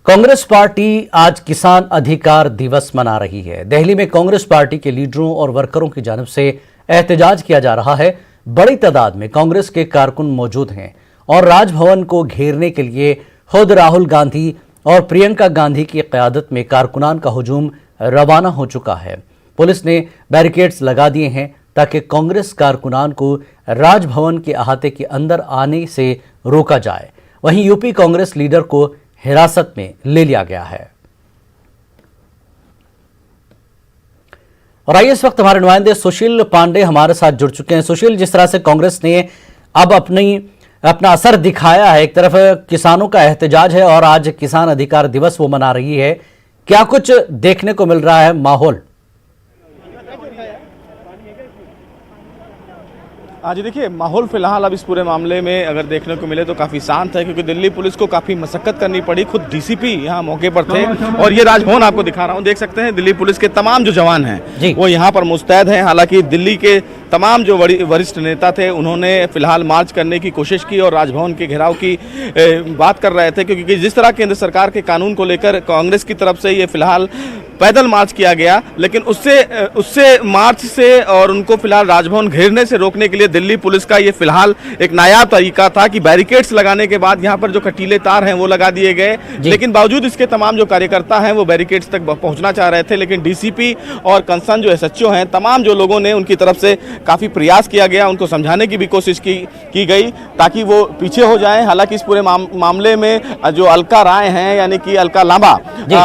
Congress party आज किसान अधिकार दिवस मना रही है। दिल्ली में कांग्रेस पार्टी के लीडरों और वर्करों की जानिब से एहतजाज किया जा रहा है। बड़ी तादाद में कांग्रेस के कारकुन मौजूद हैं और राजभवन को घेरने के लिए खुद राहुल गांधी और प्रियंका गांधी की क़यादत में कारकुनान का हुजूम रवाना हो चुका है। पुलिस ने बैरिकेड्स लगा दिए हैं ताकि कांग्रेस कारकुनान को राजभवन के अहाते के अंदर आने से रोका जाए। वहीं यूपी कांग्रेस लीडर को हिरासत में ले लिया गया है। और आइए इस वक्त हमारे नुमाइंदे सुशील पांडे हमारे साथ जुड़ चुके हैं। सुशील, जिस तरह से कांग्रेस ने अब अपना असर दिखाया है, एक तरफ किसानों का एहतजाज है और आज किसान अधिकार दिवस वो मना रही है, क्या कुछ देखने को मिल रहा है माहौल? हाँ जी, देखिए माहौल फिलहाल अब इस पूरे मामले में अगर देखने को मिले तो काफ़ी शांत है, क्योंकि दिल्ली पुलिस को काफ़ी मशक्कत करनी पड़ी। खुद डीसीपी यहाँ मौके पर थे और ये राजभवन आपको दिखा रहा हूँ, देख सकते हैं दिल्ली पुलिस के तमाम जो जवान हैं वो यहाँ पर मुस्तैद हैं। हालांकि दिल्ली के तमाम जो वरिष्ठ नेता थे उन्होंने फिलहाल मार्च करने की कोशिश की और राजभवन के घेराव की बात कर रहे थे, क्योंकि जिस तरह केंद्र सरकार के कानून को लेकर कांग्रेस की तरफ से ये फिलहाल पैदल मार्च किया गया, लेकिन उससे मार्च से और उनको फिलहाल राजभवन घेरने से रोकने के लिए दिल्ली पुलिस का ये फिलहाल एक नायाब तरीका था कि बैरिकेड्स लगाने के बाद यहाँ पर जो कटीले तार हैं वो लगा दिए गए। लेकिन बावजूद इसके तमाम जो कार्यकर्ता हैं वो बैरिकेड्स तक पहुँचना चाह रहे थे, लेकिन डीसीपी और कंसर्न जो एसएचओ हैं, तमाम जो लोगों ने उनकी तरफ से काफ़ी प्रयास किया गया, उनको समझाने की भी कोशिश की गई ताकि वो पीछे हो जाएं। हालांकि इस पूरे मामले में जो अलका राय हैं यानी कि अलका लांबा,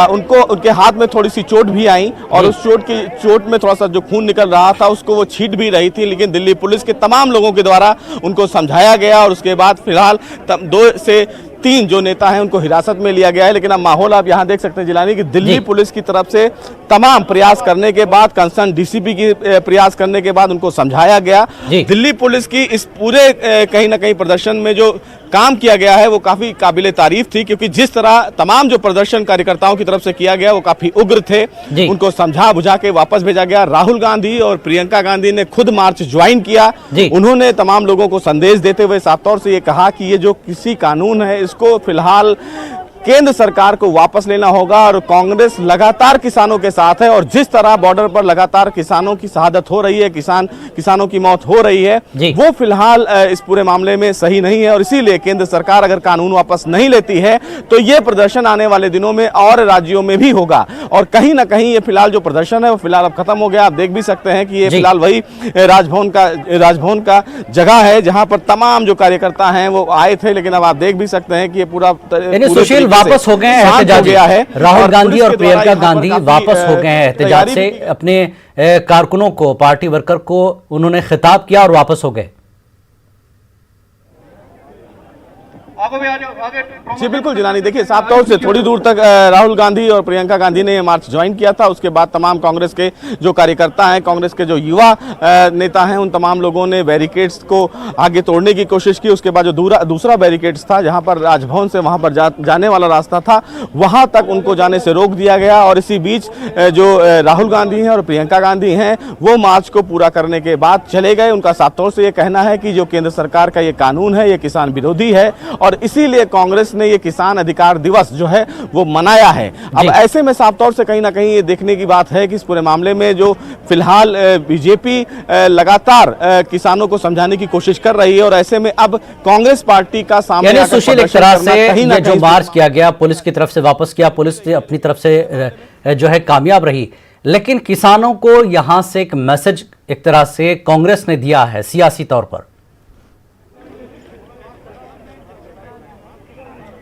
उनके हाथ में थोड़ी सी चोट भी आई और उस चोट में थोड़ा सा जो खून निकल रहा था उसको वो छींट भी रही थी, लेकिन दिल्ली पुलिस के तमाम लोगों के द्वारा उनको समझाया गया और उसके बाद फिलहाल 2 से 3 जो नेता हैं उनको हिरासत में लिया गया है। लेकिन अब माहौल आप यहाँ देख सकते हैं जिलानी कि दिल्ली पुलिस की तरफ से तमाम प्रयास करने के बाद, कंसर्न डीसीपी की प्रयास करने के बाद उनको समझाया गया। दिल्ली पुलिस की इस पूरे कहीं ना कहीं प्रदर्शन में जो काम किया गया है वो काफी काबिले तारीफ थी, क्योंकि जिस तरह तमाम जो प्रदर्शन कार्यकर्ताओं की तरफ से किया गया वो काफी उग्र थे। उनको समझा बुझा के वापस भेजा गया। राहुल गांधी और प्रियंका गांधी ने खुद मार्च ज्वाइन किया। उन्होंने तमाम लोगों को संदेश देते हुए साफ तौर से ये कहा कि ये जो किसी कानून है इसको फिलहाल केंद्र सरकार को वापस लेना होगा और कांग्रेस लगातार किसानों के साथ है। और जिस तरह बॉर्डर पर लगातार किसानों की शहादत हो रही है, किसानों की मौत हो रही है, वो फिलहाल इस पूरे मामले में सही नहीं है। और इसीलिए केंद्र सरकार अगर कानून वापस नहीं लेती है तो ये प्रदर्शन आने वाले दिनों में और राज्यों में भी होगा। और कहीं ना कहीं ये फिलहाल जो प्रदर्शन है वो फिलहाल अब खत्म हो गया। आप देख भी सकते हैं कि ये फिलहाल वही राजभवन का जगह है जहां पर तमाम जो कार्यकर्ता हैं वो आए थे, लेकिन अब आप देख भी सकते हैं कि ये पूरा वापस हो गए हैं एहतजाज है। राहुल गांधी और प्रियंका गांधी वापस हो गए हैं एहतजाज से। अपने कारकुनों को, पार्टी वर्कर को उन्होंने खिताब किया और वापस हो गए। जी बिल्कुल जिलानी, देखिए साफ तौर से थोड़ी दूर तक राहुल गांधी और प्रियंका गांधी ने मार्च ज्वाइन किया था। उसके बाद तमाम कांग्रेस के जो कार्यकर्ता हैं, कांग्रेस के जो युवा नेता हैं, उन तमाम लोगों ने बैरिकेड्स को आगे तोड़ने की कोशिश की। उसके बाद जो दूसरा बैरिकेड्स था जहां पर राजभवन से वहां पर जाने वाला रास्ता था, वहां तक उनको जाने से रोक दिया गया। और इसी बीच जो राहुल गांधी हैं और प्रियंका गांधी हैं वो मार्च को पूरा करने के बाद चले गए। उनका साफ तौर से ये कहना है कि जो केंद्र सरकार का ये कानून है ये किसान विरोधी है और इसीलिए कांग्रेस ने ये किसान अधिकार दिवस जो है वो मनाया है। अब ऐसे में साफ तौर से कहीं ना कहीं ये देखने की बात है कि इस पूरे मामले में जो फिलहाल बीजेपी लगातार किसानों को समझाने की कोशिश कर रही है और ऐसे में अब कांग्रेस पार्टी का सामने सुशील एक तरह से जो मार्च किया गया पुलिस की तरफ से वापस किया, पुलिस अपनी तरफ से जो है कामयाब रही, लेकिन किसानों को यहां से एक मैसेज एक तरह से कांग्रेस ने दिया है सियासी तौर पर।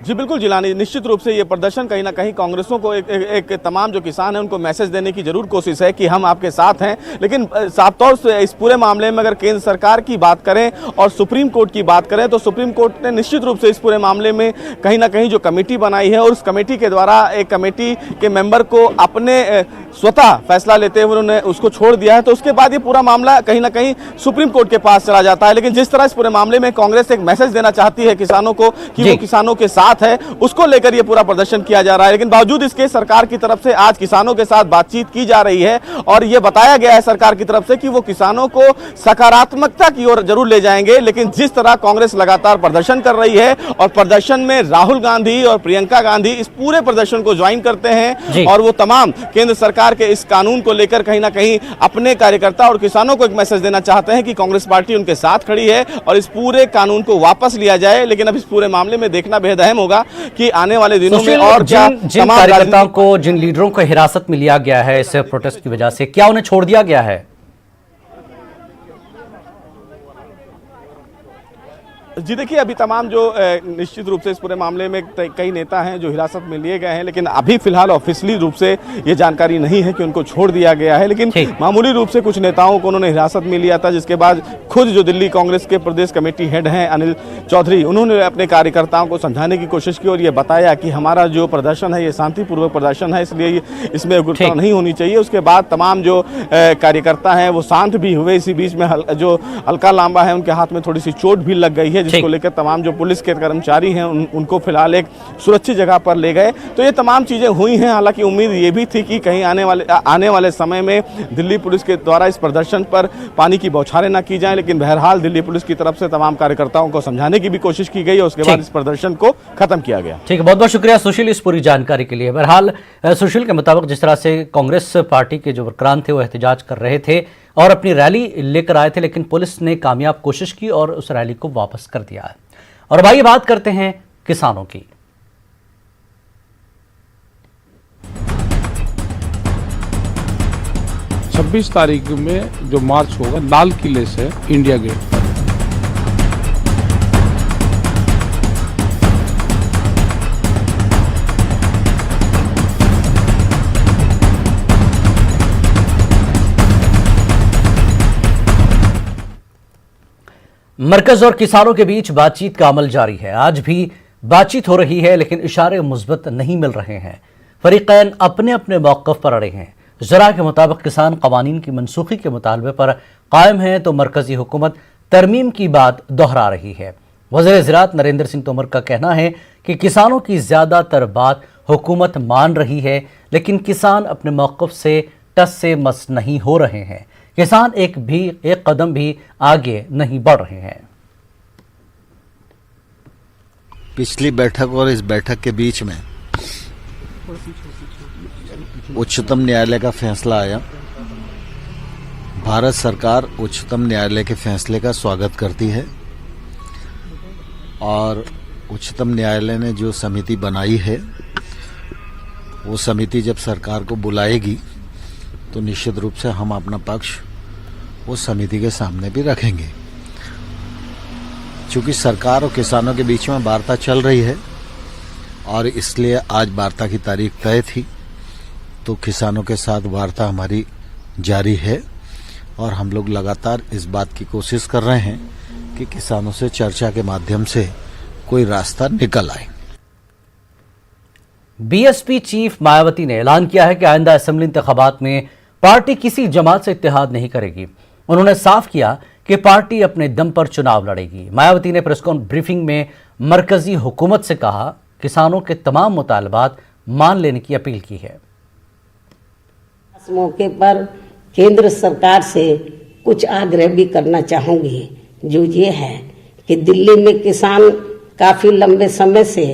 जी बिल्कुल जिलानी, निश्चित रूप से ये प्रदर्शन कहीं ना कहीं कांग्रेसों को एक तमाम जो किसान हैं उनको मैसेज देने की जरूर कोशिश है कि हम आपके साथ हैं। लेकिन साफ तौर से इस पूरे मामले में अगर केंद्र सरकार की बात करें और सुप्रीम कोर्ट की बात करें तो सुप्रीम कोर्ट ने निश्चित रूप से इस पूरे मामले में कहीं ना कहीं जो कमेटी बनाई है और उस कमेटी के द्वारा एक कमेटी के मेंबर को अपने स्वतः फैसला लेते हुए उन्होंने उसको छोड़ दिया है। तो उसके बाद ये पूरा मामला कहीं ना कहीं सुप्रीम कोर्ट के पास चला जाता है। लेकिन जिस तरह इस पूरे मामले में कांग्रेस एक मैसेज देना चाहती है किसानों को कि वो किसानों के साथ बात है उसको लेकर ये पूरा प्रदर्शन किया जा रहा है। लेकिन बावजूद इसके सरकार की तरफ से आज किसानों के साथ बातचीत की जा रही है और ये बताया गया है सरकार की तरफ से कि वो किसानों को सकारात्मकता की ओर जरूर ले जाएंगे। लेकिन जिस तरह कांग्रेस लगातार प्रदर्शन कर रही है और प्रदर्शन में राहुल गांधी और प्रियंका गांधी इस पूरे प्रदर्शन को ज्वाइन करते हैं और वो तमाम केंद्र सरकार के इस कानून को लेकर कहीं ना कहीं अपने कार्यकर्ता और किसानों को एक मैसेज देना चाहते हैं कि कांग्रेस पार्टी उनके साथ खड़ी है और इस पूरे कानून को वापस लिया जाए। लेकिन अब इस पूरे मामले में देखना बेहद अहम होगा कि आने वाले दिनों में और जिन कार्यकर्ताओं को, जिन लीडरों को हिरासत में लिया गया है इस प्रोटेस्ट की वजह से, क्या उन्हें छोड़ दिया गया है? जी देखिए, अभी तमाम जो निश्चित रूप से इस पूरे मामले में कई नेता हैं जो हिरासत में लिए गए हैं, लेकिन अभी फिलहाल ऑफिशियली रूप से ये जानकारी नहीं है कि उनको छोड़ दिया गया है। लेकिन मामूली रूप से कुछ नेताओं को उन्होंने हिरासत में लिया था, जिसके बाद खुद जो दिल्ली कांग्रेस के प्रदेश कमेटी हेड हैं अनिल चौधरी, उन्होंने अपने कार्यकर्ताओं को समझाने की कोशिश की और ये बताया कि हमारा जो प्रदर्शन है ये शांतिपूर्वक प्रदर्शन है, इसलिए इसमें उग्रता नहीं होनी चाहिए। उसके बाद तमाम जो कार्यकर्ता हैं वो शांत भी हुए। इसी बीच में जो अलका लांबा है उनके हाथ में थोड़ी सी चोट भी लग गई है, जिसको लेकर तमाम जो पुलिस के कर्मचारी हैं उनको फिलहाल एक सुरक्षित जगह पर ले गए। तो ये तमाम चीजें हुई हैं। हालांकि उम्मीद ये भी थी कि कहीं आने वाले समय में दिल्ली पुलिस के द्वारा इस प्रदर्शन पर पानी की बौछारें न की जाएं, लेकिन बहरहाल दिल्ली पुलिस की तरफ से तमाम कार्यकर्ताओं को समझाने की भी कोशिश की गई और उसके बाद इस प्रदर्शन को खत्म किया गया। ठीक है, बहुत बहुत शुक्रिया सुशील इस पूरी जानकारी के लिए। बहरहाल सुशील के मुताबिक जिस तरह से कांग्रेस पार्टी के जो वर्करान थे वो एहतजाज कर रहे थे और अपनी रैली लेकर आए थे, लेकिन पुलिस ने कामयाब कोशिश की और उस रैली को वापस कर दिया है। और अब आइए बात करते हैं किसानों की। छब्बीस तारीख में जो मार्च होगा लाल किले से इंडिया गेट पर। मरकज और किसानों के बीच बातचीत का अमल जारी है। आज भी बातचीत हो रही है, लेकिन इशारे मुस्बत नहीं मिल रहे हैं। फरीकैन अपने अपने मौक़िफ़ पर अड़े हैं। ज़रा के मुताबिक किसान कवानीन की मनसूखी के मुतालबे पर कायम हैं, तो मरकजी हुकूमत तरमीम की बात दोहरा रही है। वज़ीर ज़राअत नरेंद्र सिंह तोमर का कहना है कि किसानों की ज़्यादातर बात हुकूमत मान रही है, लेकिन किसान अपने मौक़िफ़ से टस से मस नहीं हो रहे हैं। किसान एक कदम भी आगे नहीं बढ़ रहे हैं। पिछली बैठक और इस बैठक के बीच में उच्चतम न्यायालय का फैसला आया। भारत सरकार उच्चतम न्यायालय के फैसले का स्वागत करती है और उच्चतम न्यायालय ने जो समिति बनाई है वो समिति जब सरकार को बुलाएगी तो निश्चित रूप से हम अपना पक्ष उस समिति के सामने भी रखेंगे। चूंकि सरकार और किसानों के बीच में वार्ता चल रही है और इसलिए आज वार्ता की तारीख तय थी, तो किसानों के साथ वार्ता हमारी जारी है और हम लोग लगातार इस बात की कोशिश कर रहे हैं कि किसानों से चर्चा के माध्यम से कोई रास्ता निकल आए। बीएसपी चीफ मायावती ने ऐलान किया है कि आइंदा असेंबली इंतखाबात में पार्टी किसी जमात से इत्तेहाद नहीं करेगी। उन्होंने साफ किया कि पार्टी अपने दम पर चुनाव लड़ेगी। मायावती ने प्रेस ब्रीफिंग में मरकजी हुकूमत से कहा किसानों के तमाम मुतालबात मान लेने की अपील की है। इस मौके पर केंद्र सरकार से कुछ आग्रह भी करना चाहूंगी, जो ये है कि दिल्ली में किसान काफी लंबे समय से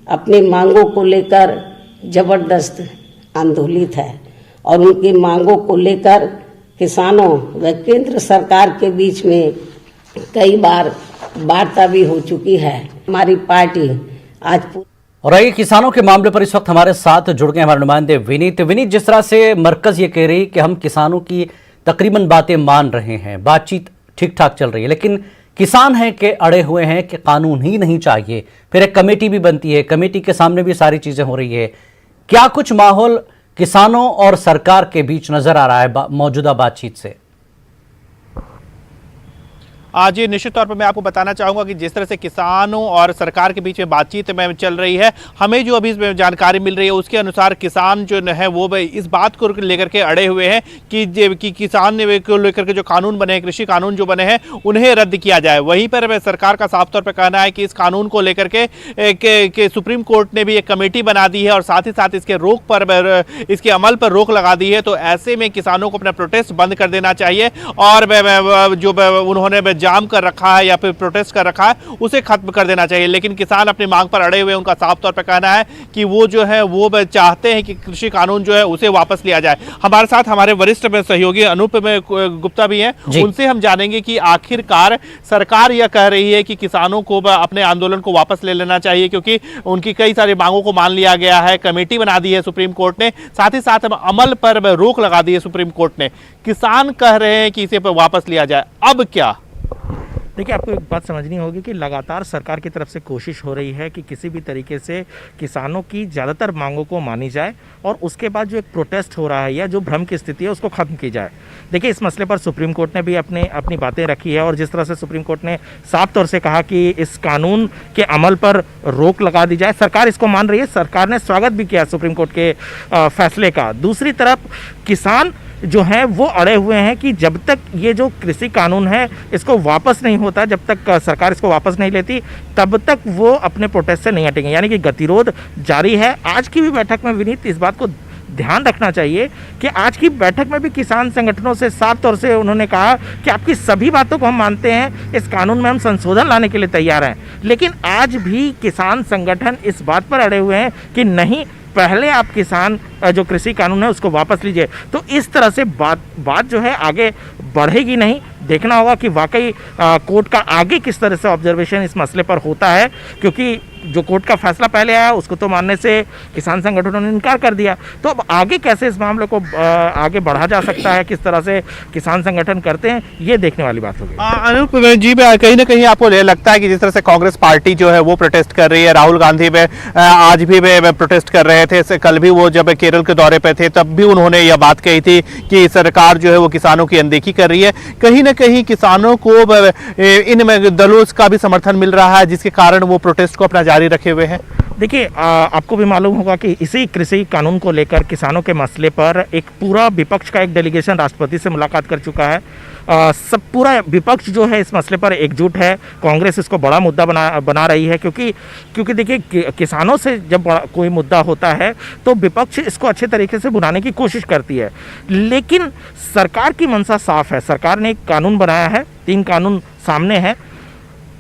अपनी मांगों को लेकर जबरदस्त आंदोलित है और उनकी मांगों को लेकर किसानों व केंद्र सरकार के बीच में कई बार वार्ता भी हो चुकी है। हमारी पार्टी आज और आइए किसानों के मामले पर इस वक्त हमारे साथ जुड़ गए हमारे नुमाइंदे विनीत। जिस तरह से मरकज ये कह रही कि हम किसानों की तकरीबन बातें मान रहे हैं, बातचीत ठीक ठाक चल रही है, लेकिन किसान हैं कि अड़े हुए हैं कि कानून ही नहीं चाहिए। फिर एक कमेटी भी बनती है, कमेटी के सामने भी सारी चीजें हो रही है। क्या कुछ माहौल किसानों और सरकार के बीच नजर आ रहा है मौजूदा बातचीत से? आज ये निश्चित तौर पर मैं आपको बताना चाहूँगा कि जिस तरह से किसानों और सरकार के बीच में बातचीत में चल रही है, हमें जो अभी जानकारी मिल रही है उसके अनुसार किसान जो है वो इस बात को लेकर के अड़े हुए हैं कि किसान को लेकर के जो कानून बने हैं, कृषि कानून जो बने हैं, उन्हें रद्द किया जाए। वहीं पर सरकार का साफ तौर पर कहना है कि इस कानून को लेकर के सुप्रीम कोर्ट ने भी एक कमेटी बना दी है और साथ ही साथ इसके अमल पर रोक लगा दी है। तो ऐसे में किसानों को अपना प्रोटेस्ट बंद कर देना चाहिए और जो उन्होंने जाम कर रखा है या फिर प्रोटेस्ट कर रखा है उसे खत्म कर देना चाहिए। लेकिन किसान अपनी मांग पर अड़े हुए, उनका साफ तौर पर कहना है कि वो जो है वो चाहते हैं कि कृषि कानून जो है उसे वापस लिया जाए। हमारे साथ हमारे वरिष्ठ सहयोगी अनूप गुप्ता भी हैं, उनसे हम जानेंगे कि आखिरकार सरकार यह कह रही है कि किसानों को अपने आंदोलन को वापस ले लेना चाहिए क्योंकि उनकी कई सारी मांगों को मान लिया गया है, कमेटी बना दी है सुप्रीम कोर्ट ने, साथ ही साथ अमल पर रोक लगा दी है सुप्रीम कोर्ट ने। किसान कह रहे हैं कि इसे वापस लिया जाए, अब क्या? देखिए, आपको एक बात समझनी होगी कि लगातार सरकार की तरफ से कोशिश हो रही है कि किसी भी तरीके से किसानों की ज़्यादातर मांगों को मानी जाए और उसके बाद जो एक प्रोटेस्ट हो रहा है या जो भ्रम की स्थिति है उसको ख़त्म की जाए। देखिए, इस मसले पर सुप्रीम कोर्ट ने भी अपनी बातें रखी है और जिस तरह से सुप्रीम कोर्ट ने साफ तौर से कहा कि इस कानून के अमल पर रोक लगा दी जाए, सरकार इसको मान रही है। सरकार ने स्वागत भी किया सुप्रीम कोर्ट के फैसले का। दूसरी तरफ किसान जो हैं वो अड़े हुए हैं कि जब तक ये जो कृषि कानून है इसको वापस नहीं होता, जब तक सरकार इसको वापस नहीं लेती, तब तक वो अपने प्रोटेस्ट से नहीं हटेंगे, यानी कि गतिरोध जारी है। आज की भी बैठक में विनीत इस बात को ध्यान रखना चाहिए कि आज की बैठक में भी किसान संगठनों से साफ तौर से उन्होंने कहा कि आपकी सभी बातों को हम मानते हैं, इस कानून में हम संशोधन लाने के लिए तैयार हैं, लेकिन आज भी किसान संगठन इस बात पर अड़े हुए हैं कि नहीं, पहले आप किसान जो कृषि कानून है उसको वापस लीजिए। तो इस तरह से बात जो है आगे बढ़ेगी नहीं। देखना होगा कि वाकई कोर्ट का आगे किस तरह से ऑब्जर्वेशन इस मसले पर होता है, क्योंकि जो कोर्ट का फैसला पहले आया उसको तो मानने से किसान संगठनों ने इनकार कर दिया। तो अब आगे कैसे इस मामले को आगे बढ़ा जा सकता है, किस तरह से किसान संगठन करते हैं, ये देखने वाली बात होगी। अनूप जी, कहीं ना कहीं आपको लगता है कि जिस तरह से कांग्रेस पार्टी जो है वो प्रोटेस्ट कर रही है, राहुल गांधी आज भी प्रोटेस्ट कर रहे थे, कल भी वो जब केरल के दौरे पे थे तब भी उन्होंने यह बात कही थी कि सरकार जो है वो किसानों की अनदेखी कर रही है। कहीं ना कहीं किसानों को इन दलों का भी समर्थन मिल रहा है जिसके कारण वो प्रोटेस्ट को अपना जारी रखे हुए हैं। देखिए, आपको भी मालूम होगा कि इसी कृषि कानून को लेकर किसानों के मसले पर एक पूरा विपक्ष का एक डेलीगेशन राष्ट्रपति से मुलाकात कर चुका है। सब पूरा विपक्ष जो है इस मसले पर एकजुट है। कांग्रेस इसको बड़ा मुद्दा बना रही है क्योंकि देखिए, किसानों से जब कोई मुद्दा होता है तो विपक्ष इसको अच्छे तरीके से बुलाने की कोशिश करती है, लेकिन सरकार की मंशा साफ है। सरकार ने एक कानून बनाया है, 3 कानून सामने हैं।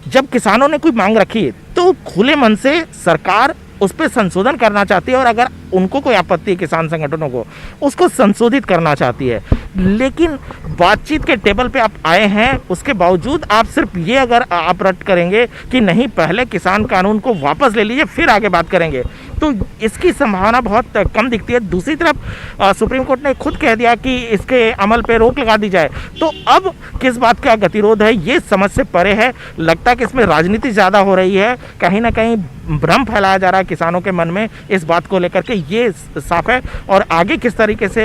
जब किसानों ने कोई मांग रखी है तो खुले मन से सरकार उस पर संशोधन करना चाहती है और अगर उनको कोई आपत्ति है किसान संगठनों को, उसको संशोधित करना चाहती है। लेकिन बातचीत के टेबल पे आप आए हैं, उसके बावजूद आप सिर्फ ये अगर आप रद्द करेंगे कि नहीं, पहले किसान कानून को वापस ले लीजिए फिर आगे बात करेंगे, तो इसकी संभावना बहुत कम दिखती है। दूसरी तरफ सुप्रीम कोर्ट ने खुद कह दिया कि इसके अमल पे रोक लगा दी जाए, तो अब किस बात का गतिरोध है ये समझ से परे है। लगता है कि इसमें राजनीति ज़्यादा हो रही है, कहीं ना कहीं भ्रम फैलाया जा रहा है किसानों के मन में इस बात को लेकर के, ये साफ है। और आगे किस तरीके से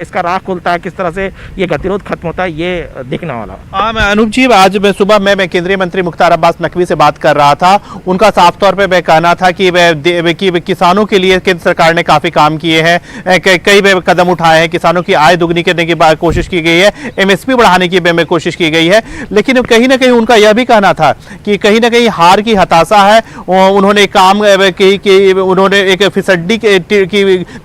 इसका राह खुलता है, किस तरह से ये गतिरोध खत्म होता है, ये देखने वाला। हाँ, मैं अनूप जी, आज मैं सुबह मैं केंद्रीय मंत्री मुख्तार अब्बास नकवी से बात कर रहा था। उनका साफ तौर पे कहना था कि किसानों के लिए केंद्र सरकार ने काफी काम किए हैं, कई कदम उठाए हैं, किसानों की आय दुगनी करने की कोशिश की गई है, MSP बढ़ाने की कोशिश की गई है। लेकिन कहीं ना कहीं उनका यह भी कहना था कि कहीं ना कहीं हार की हताशा है। उन्होंने काम कि उन्होंने एक फिसड्डी की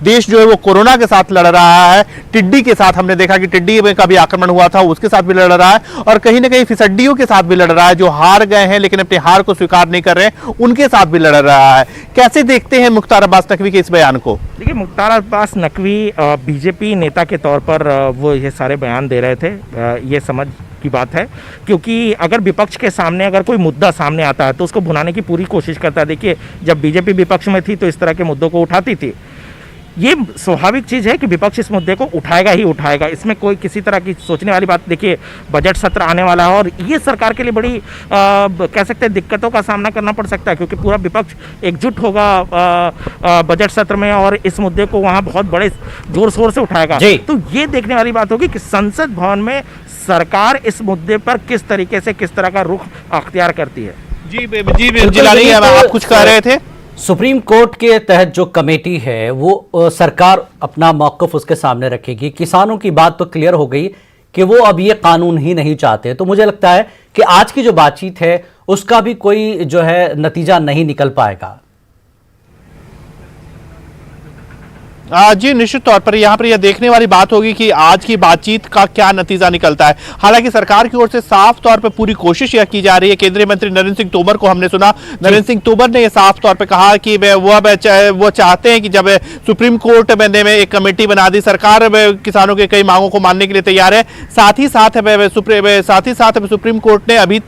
देश जो है वो कोरोना के साथ लड़ रहा है, टिड्डी के साथ हमने देखा कि टिड्डी में कभी आक्रमण हुआ था उसके साथ भी लड़ रहा है, और कहीं ना कहीं फिसड्डियों के साथ भी लड़ रहा है, जो हार गए हैं लेकिन अपनी हार को स्वीकार नहीं कर रहे हैं, उनके साथ भी लड़ रहा है। कैसे देखते हैं मुख्तार अब्बास नकवी के इस बयान को? देखिए, मुख्तार अब्बास नकवी बीजेपी नेता के तौर पर वो ये सारे बयान दे रहे थे, ये समझ की बात है, क्योंकि अगर विपक्ष के सामने अगर कोई मुद्दा सामने आता है तो उसको भुनाने की पूरी कोशिश करता है। देखिए, जब बीजेपी विपक्ष में थी तो इस तरह के मुद्दों को उठाती थी। ये स्वाभाविक चीज़ है कि विपक्ष इस मुद्दे को उठाएगा ही उठाएगा, इसमें कोई किसी तरह की सोचने वाली बात। देखिए, बजट सत्र आने वाला है और ये सरकार के लिए बड़ी कह सकते हैं दिक्कतों का सामना करना पड़ सकता है, क्योंकि पूरा विपक्ष एकजुट होगा बजट सत्र में और इस मुद्दे को वहाँ बहुत बड़े जोर शोर से उठाएगा। तो ये देखने वाली बात होगी कि संसद भवन में सरकार इस मुद्दे पर किस तरीके से किस तरह का रुख अख्तियार करती है? जी जिलानी आप कुछ कह रहे थे। सुप्रीम कोर्ट के तहत जो कमेटी है वो सरकार अपना मौक़िफ़ उसके सामने रखेगी। किसानों की बात तो क्लियर हो गई कि वो अब ये कानून ही नहीं चाहते। तो मुझे लगता है कि आज की जो बातचीत है उसका भी कोई जो है नतीजा नहीं निकल पाएगा। जी निश्चित तौर पर यहाँ पर यह देखने वाली बात होगी कि आज की बातचीत का क्या नतीजा निकलता है। हालांकि सरकार की ओर से साफ तौर पर पूरी कोशिश यह की जा रही है। केंद्रीय मंत्री नरेंद्र सिंह तोमर को हमने सुना, नरेंद्र सिंह तोमर ने यह साफ तौर पर कहा कि वो चाहते हैं कि जब सुप्रीम कोर्ट में एक कमेटी बना दी, सरकार किसानों के कई मांगों को मानने के लिए तैयार है। साथ ही साथ सुप्रीम कोर्ट ने अभी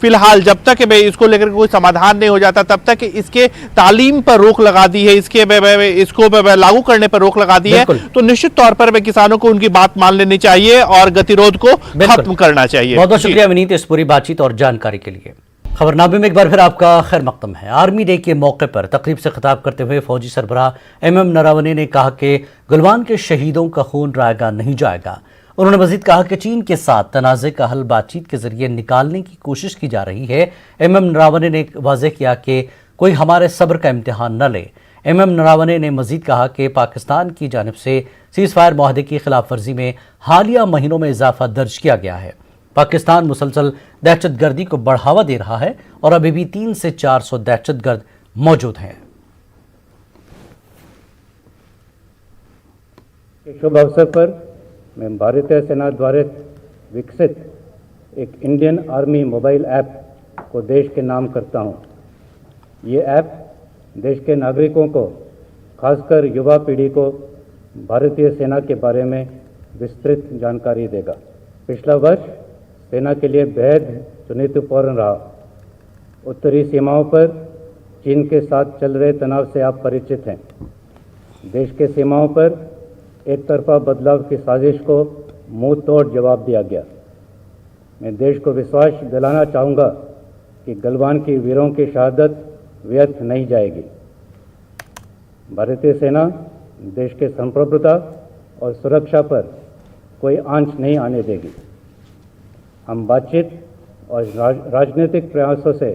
फिलहाल जब तक इसको लेकर कोई समाधान नहीं हो जाता तब तक इसके तालीम पर रोक लगा दी है, इसको लागू करने पर रोक लगा दी है। तो निश्चित तौर पर किसानों को उनकी बात मान लेनी चाहिए और गतिरोध को खत्म करना चाहिए। बहुत बहुत शुक्रिया विनीत इस पूरी बातचीत और जानकारी के लिए। खबरनामे में एक बार फिर आपका खैर मकदम है। आर्मी डे के मौके पर तकरीब से खिताब करते हुए फौजी सरबराह एमएम नरावने ने कहा कि गलवान के शहीदों का खून रायगा नहीं जाएगा। उन्होंने मजीद कहा कि चीन के साथ तनाज़े का हल बातचीत के जरिए निकालने की कोशिश की जा रही है। एमएम नरावने ने वाज़ेह किया कि कोई हमारे सब्र का इम्तिहान न ले। एमएम नरावने ने मजीद कहा कि पाकिस्तान की जानिब से सीज़ फायर मुआहदे की खिलाफ वर्जी में हालिया महीनों में इजाफा दर्ज किया गया है। पाकिस्तान मुसलसल दहशतगर्दी को बढ़ावा दे रहा है और अभी भी 300 से 400 दहशतगर्द मौजूद हैं। इस शुभ अवसर पर मैं भारतीय सेना द्वारा विकसित एक इंडियन आर्मी मोबाइल ऐप को देश के नाम करता हूँ। ये ऐप देश के नागरिकों को, खासकर युवा पीढ़ी को भारतीय सेना के बारे में विस्तृत जानकारी देगा। पिछला वर्ष सेना के लिए बेहद चुनौतीपूर्ण रहा। उत्तरी सीमाओं पर चीन के साथ चल रहे तनाव से आप परिचित हैं। देश के सीमाओं पर एक तरफा बदलाव की साजिश को मुंह तोड़ जवाब दिया गया। मैं देश को विश्वास दिलाना चाहूँगा कि गलवान की वीरों की शहादत व्यर्थ नहीं जाएगी। भारतीय सेना देश के संप्रभुता और सुरक्षा पर कोई आंच नहीं आने देगी। हम बातचीत और राजनीतिक प्रयासों से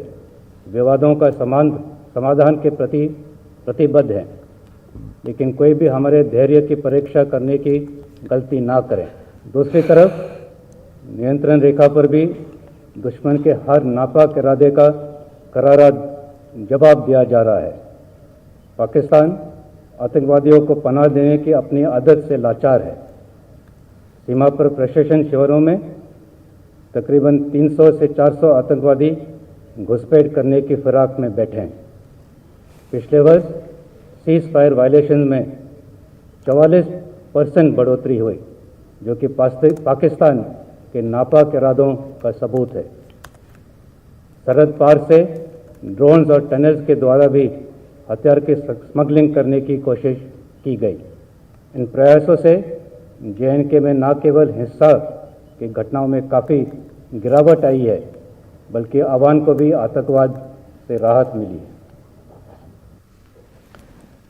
विवादों का समाधान के प्रति प्रतिबद्ध हैं, लेकिन कोई भी हमारे धैर्य की परीक्षा करने की गलती ना करें। दूसरी तरफ नियंत्रण रेखा पर भी दुश्मन के हर नापाक इरादे का करारा जवाब दिया जा रहा है। पाकिस्तान आतंकवादियों को पनाह देने की अपनी आदत से लाचार है। सीमा पर प्रशासन शिविरों में तकरीबन 300 से 400 आतंकवादी घुसपैठ करने की फिराक में बैठे हैं। पिछले वर्ष सीज फायर वायलेशन में 44% बढ़ोतरी हुई, जो कि पाकिस्तान के नापाक इरादों का सबूत है। सरहद पार से ड्रोन्स और टनल्स के द्वारा भी हथियार की स्मगलिंग करने की कोशिश की गई। इन प्रयासों से JNK में न केवल हिंसा की घटनाओं में काफ़ी गिरावट आई है, बल्कि आवाम को भी आतंकवाद से राहत मिली है।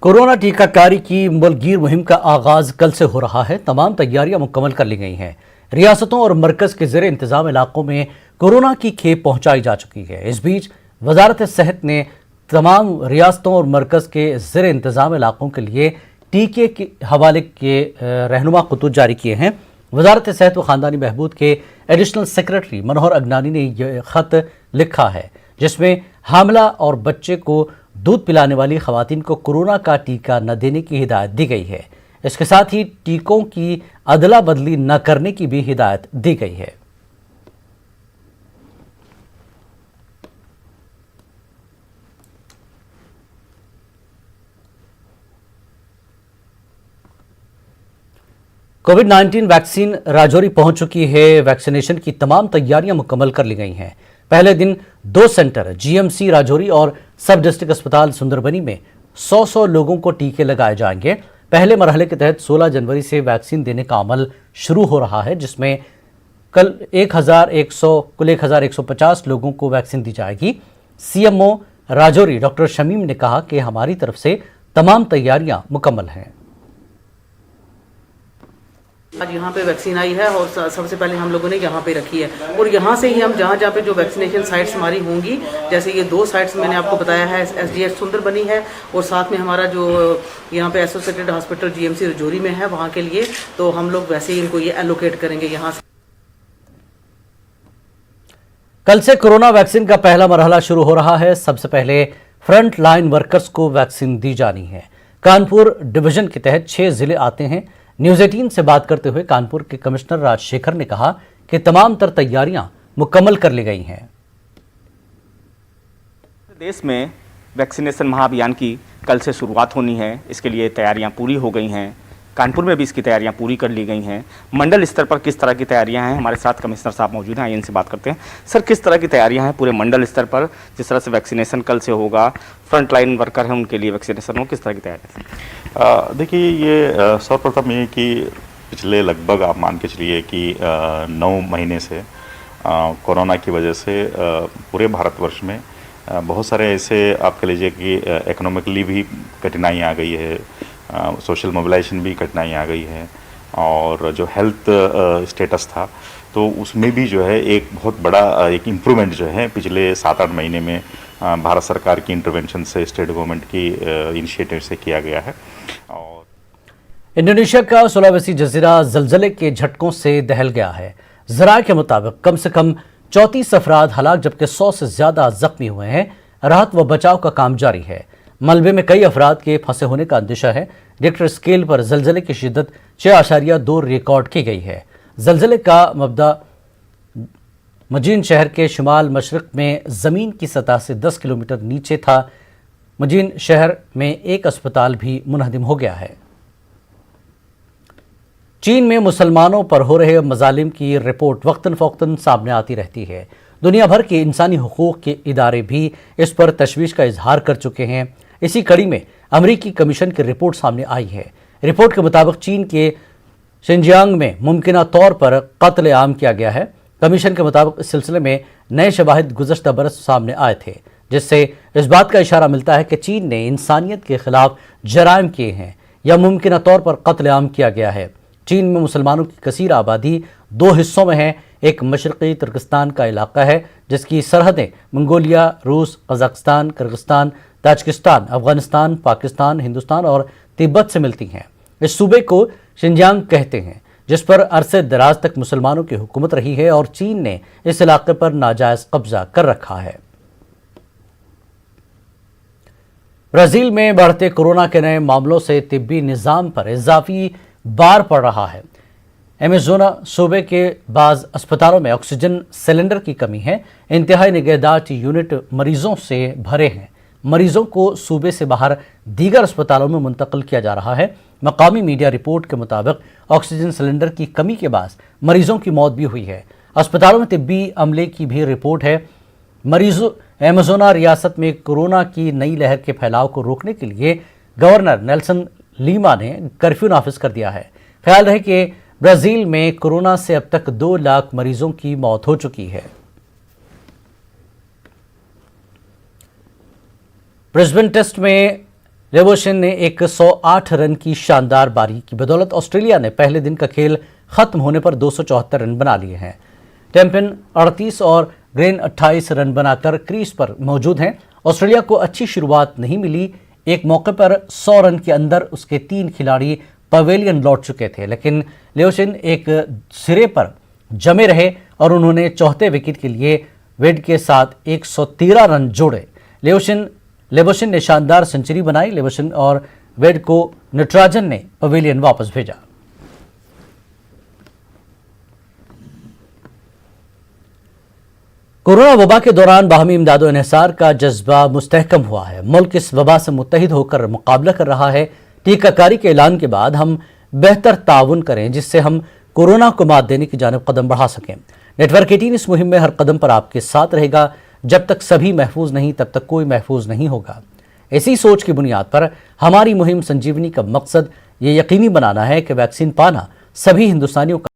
कोरोना टीकाकारी की मुल्कगीर मुहिम का आगाज कल से हो रहा है। तमाम तैयारियां मुकम्मल कर ली गई हैं। रियासतों और मरकज के ज़ेर इंतजाम इलाकों में कोरोना की खेप पहुंचाई जा चुकी है। इस बीच वजारत सेहत ने तमाम रियासतों और मरकज के ज़ेर इंतजाम इलाकों के लिए टीके के हवाले के रहनुमा खतूत जारी किए हैं। वजारत सेहत व ख़ानदानी बहबूद के एडिशनल सेक्रेटरी मनोहर अगनानी ने यह ख़त लिखा है, जिसमें हामिला और बच्चे को दूध पिलाने वाली ख़वातीन को कोरोना का टीका न देने की हिदायत दी गई है। इसके साथ ही टीकों की अदला बदली न करने की भी हिदायत दी गई है। कोविड-19 वैक्सीन राजौरी पहुंच चुकी है। वैक्सीनेशन की तमाम तैयारियां मुकम्मल कर ली गई हैं। पहले दिन 2 सेंटर GMC राजौरी और सब डिस्ट्रिक्ट अस्पताल सुंदरबनी में 100 लोगों को टीके लगाए जाएंगे। पहले मरहले के तहत 16 जनवरी से वैक्सीन देने का अमल शुरू हो रहा है, जिसमें कल 1150 लोगों को वैक्सीन दी जाएगी। CMO राजौरी डॉक्टर शमीम ने कहा कि हमारी तरफ से तमाम तैयारियां मुकम्मल हैं। आज यहाँ पे वैक्सीन आई है और सबसे पहले हम लोगों ने यहाँ पे रखी है और यहाँ से ही हम जहाँ जहाँ पे जो वैक्सीनेशन साइट्स हमारी होंगी, जैसे ये 2 साइट्स मैंने आपको बताया है, SDH सुंदर बनी है और साथ में हमारा जो यहाँ पे एसोसिएटेड हॉस्पिटल GMC रजौरी में है, वहाँ के लिए तो हम लोग वैसे ही इनको ये एलोकेट करेंगे यहाँ से। कल से कोरोना वैक्सीन का पहला मरहला शुरू हो रहा है। सबसे पहले फ्रंट लाइन वर्कर्स को वैक्सीन दी जानी है। कानपुर डिवीजन के तहत 6 जिले आते हैं। न्यूज 18 से बात करते हुए कानपुर के कमिश्नर राजशेखर ने कहा कि तमाम तर तैयारियां मुकम्मल कर ली गई हैं। देश में वैक्सीनेशन महाअभियान की कल से शुरुआत होनी है, इसके लिए तैयारियां पूरी हो गई हैं। कानपुर में भी इसकी तैयारियां पूरी कर ली गई हैं। मंडल स्तर पर किस तरह की तैयारियां हैं, हमारे साथ कमिश्नर साहब मौजूद हैं, आइए इनसे बात करते हैं। सर, किस तरह की तैयारियां हैं पूरे मंडल स्तर पर, जिस तरह से वैक्सीनेशन कल से होगा, फ्रंट लाइन वर्कर हैं उनके लिए वैक्सीनेशन हो, किस तरह की तैयारी? देखिए, ये सर्वप्रथम ये कि पिछले लगभग आप मान के चलिए कि 9 महीने से कोरोना की वजह से पूरे भारतवर्ष में बहुत सारे ऐसे आप कह लीजिए कि इकोनॉमिकली भी कठिनाई आ गई है, सोशल मोबिलाइजेशन भी कठिनाई आ गई है, और जो हेल्थ स्टेटस था तो उसमें भी जो है एक बहुत बड़ा एक इम्प्रूवमेंट जो है पिछले 7-8 महीने में भारत सरकार की इंटरवेंशन से, स्टेट गवर्नमेंट की इनिशिएटिव से किया गया है। और इंडोनेशिया का सुलावेसी जजीरा जलजले के झटकों से दहल गया है। जराये के मुताबिक कम से कम 34 अफराद हलाक जबकि 100 से ज्यादा जख्मी हुए हैं। राहत व बचाव का काम जारी है। मलबे में कई अफराद के फंसे होने का अंदेशा है। रिक्टर स्केल पर जलजले की शिद्दत 6.2 रिकॉर्ड की गई है। जलजले का मबदा मजीन शहर के शुमाल मशरक में ज़मीन की सतह से 10 किलोमीटर नीचे था। मजीन शहर में एक अस्पताल भी मुनहदिम हो गया है। चीन में मुसलमानों पर हो रहे मजालिम की रिपोर्ट वक्तन फ़ौक्तन सामने आती रहती है। दुनिया भर के इंसानी हुकूक के इदारे भी इस पर तशवीश का इजहार कर चुके हैं। इसी कड़ी में अमरीकी कमीशन की रिपोर्ट सामने आई है। रिपोर्ट के मुताबिक चीन के शिनजियांग में मुमकिना तौर पर कत्ल आम किया गया है। कमीशन के मुताबिक इस सिलसिले में नए शवाहिद गुज़श्ता बरस सामने आए थे, जिससे इस बात का इशारा मिलता है कि चीन ने इंसानियत के खिलाफ जराइम किए हैं या मुमकिना तौर पर कत्ल आम किया गया है। चीन में मुसलमानों की कसीर आबादी 2 हिस्सों में है। एक मशरक़ी तुर्किस्तान का इलाका है जिसकी सरहदें मंगोलिया, रूस, Kazakhstan, Kyrgyzstan, Tajikistan, Afghanistan, Pakistan, Hindustan और तिब्बत से मिलती हैं। इस सूबे को शिनजियांग कहते हैं, जिस पर अरसे दराज तक मुसलमानों की हुकूमत रही है और चीन ने इस इलाके पर नाजायज कब्जा कर रखा है। ब्राजील में बढ़ते कोरोना के नए मामलों से तिब्बी निज़ाम पर इजाफी बार पड़ रहा है। एमेजोना सूबे के बाज़ अस्पतालों में ऑक्सीजन सिलेंडर की कमी है। इंतहाई निगहदाश्त यूनिट मरीजों से भरे हैं। मरीजों को सूबे से बाहर दीगर अस्पतालों में मुंतकिल किया जा रहा है। मकामी मीडिया रिपोर्ट के मुताबिक ऑक्सीजन सिलेंडर की कमी के बाद मरीजों की मौत भी हुई है। अस्पतालों में तिब्बी अमले की भी रिपोर्ट है। मरीजों एमेजोना रियासत में कोरोना की नई लहर के फैलाव को रोकने के लिए गवर्नर नेल्सन लीमा ने कर्फ्यू नाफिज कर दिया है। ख्याल रहे कि ब्राजील में कोरोना से अब तक 2 लाख मरीजों की मौत हो चुकी है। ब्रिस्बेन टेस्ट में लेबोशन ने 108 रन की शानदार पारी की बदौलत ऑस्ट्रेलिया ने पहले दिन का खेल खत्म होने पर 274 रन बना लिए हैं। टेम्पिन 38 और ग्रेन 28 रन बनाकर क्रीज पर मौजूद हैं। ऑस्ट्रेलिया को अच्छी शुरुआत नहीं मिली। एक मौके पर 100 रन के अंदर उसके 3 खिलाड़ी पवेलियन लौट चुके थे, लेकिन लेबोशन एक सिरे पर जमे रहे और उन्होंने चौथे विकेट के लिए वेड के साथ 113 रन जोड़े। लेबोशन ने शानदार सेंचुरी बनाई। लेबोशन और वेड को नटराजन ने पवेलियन वापस भेजा। कोरोना वबा के दौरान बाहमी इमदाद और इन्हिसार का जज्बा मुस्तहकम हुआ है। मुल्क इस वबा से मुत्तहिद होकर मुकाबला कर रहा है। टीकाकारी के ऐलान के बाद हम बेहतर ताउन करें जिससे हम कोरोना को मात देने की जानिब कदम बढ़ा सकें। नेटवर्क 18 इस मुहिम में हर कदम पर आपके साथ रहेगा। जब तक सभी महफूज नहीं तब तक कोई महफूज नहीं होगा। इसी सोच की बुनियाद पर हमारी मुहिम संजीवनी का मकसद ये यकीनी बनाना है कि वैक्सीन पाना सभी हिंदुस्तानियों का